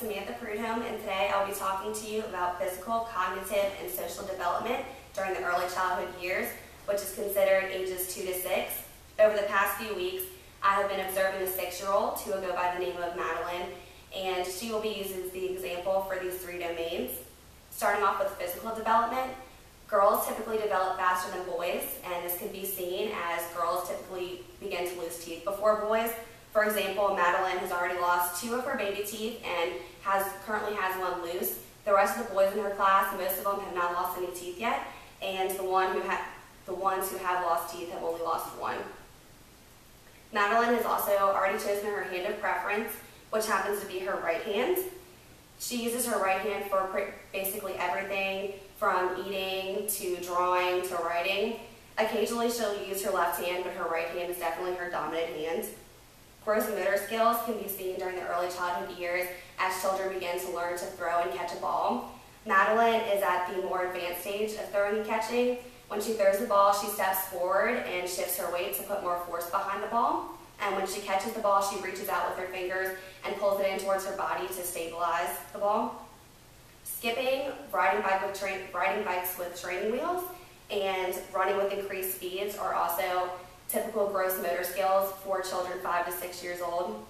Samantha Prudhomme, and today I'll be talking to you about physical, cognitive, and social development during the early childhood years, which is considered ages 2 to 6. Over the past few weeks, I have been observing a 6-year-old who will go by the name of Madeline, and she will be used as the example for these 3 domains. Starting off with physical development, girls typically develop faster than boys, and this can be seen as girls typically begin to lose teeth before boys. For example, Madeline has already lost 2 of her baby teeth and currently has 1 loose. The rest of the boys in her class, most of them have not lost any teeth yet, and the ones who have lost teeth have only lost 1. Madeline has also already chosen her hand of preference, which happens to be her right hand. She uses her right hand for basically everything from eating to drawing to writing. Occasionally she'll use her left hand, but her right hand is definitely her dominant hand. Gross motor skills can be seen during the early childhood years as children begin to learn to throw and catch a ball. Madeline is at the more advanced stage of throwing and catching. When she throws the ball, she steps forward and shifts her weight to put more force behind the ball. And when she catches the ball, she reaches out with her fingers and pulls it in towards her body to stabilize the ball. Skipping, riding bikes with training wheels, and running with increased speeds are also typical gross motor skills for children 5 to 6 years old.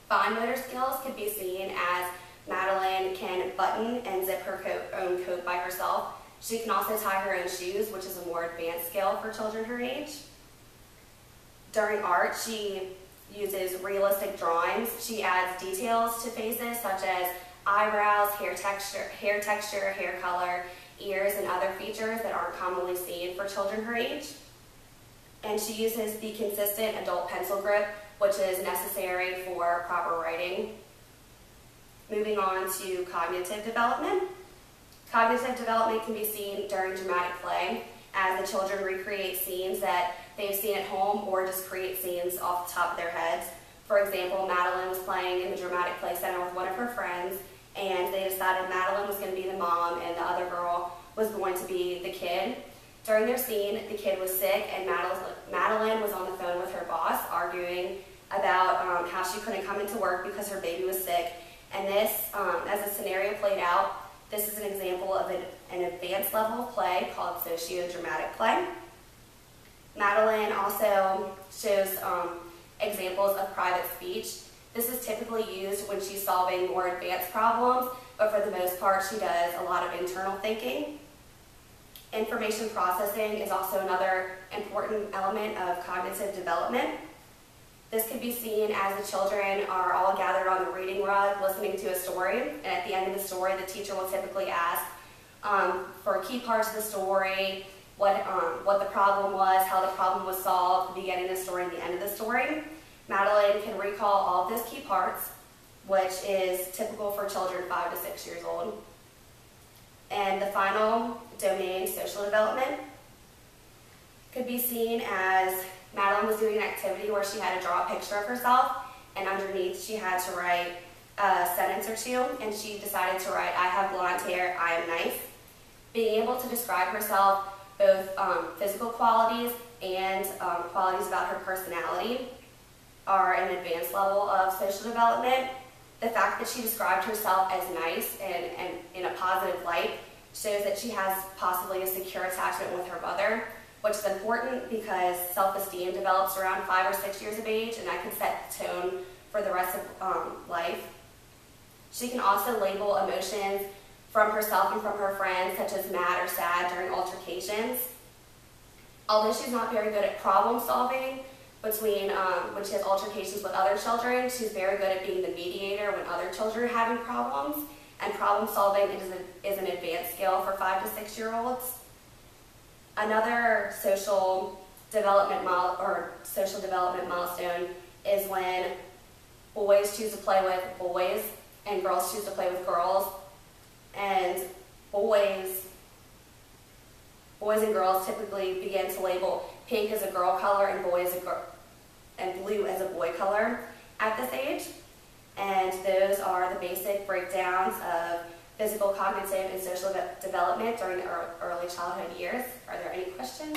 Fine motor skills can be seen as Madeline can button and zip her own coat by herself. She can also tie her own shoes, which is a more advanced skill for children her age. During art, she uses realistic drawings. She adds details to faces such as eyebrows, hair texture, hair color, ears, and other features that aren't commonly seen for children her age. And she uses the consistent adult pencil grip, which is necessary for proper writing. Moving on to cognitive development. Cognitive development can be seen during dramatic play as the children recreate scenes that they've seen at home or just create scenes off the top of their heads. For example, Madeline was playing in the dramatic play center with one of her friends, and they decided Madeline was going to be the mom and the other girl was going to be the kid. During their scene, the kid was sick, and Madeline was on the phone with her boss arguing about how she couldn't come into work because her baby was sick. And this, as the scenario played out, this is an example of an advanced level of play called sociodramatic play. Madeline also shows examples of private speech. This is typically used when she's solving more advanced problems, but for the most part she does a lot of internal thinking. Information processing is also another important element of cognitive development. This can be seen as the children are all gathered on the reading rug listening to a story, and at the end of the story the teacher will typically ask for key parts of the story, what the problem was, how the problem was solved, the beginning of the story and the end of the story. Madeline can recall all of those key parts, which is typical for children 5 to 6 years old. And the final domain, social development, could be seen as Madeline was doing an activity where she had to draw a picture of herself, and underneath she had to write a sentence or 2, and she decided to write, "I have blonde hair, I am nice." Being able to describe herself, both physical qualities and qualities about her personality, are an advanced level of social development. The fact that she described herself as nice and in a positive light shows that she has possibly a secure attachment with her mother, which is important because self-esteem develops around 5 or 6 years of age, and that can set the tone for the rest of life. She can also label emotions from herself and from her friends, such as mad or sad during altercations. Although she's not very good at problem solving when she has altercations with other children, she's very good at being the mediator when other children are having problems, and problem solving is an advanced skill for 5 to 6 year olds. Another social development milestone is when boys choose to play with boys and girls choose to play with girls, and boys and girls typically begin to label pink as a girl color and blue as a boy color at this age. And those are the basic breakdowns of physical, cognitive, and social development during the early childhood years. Are there any questions?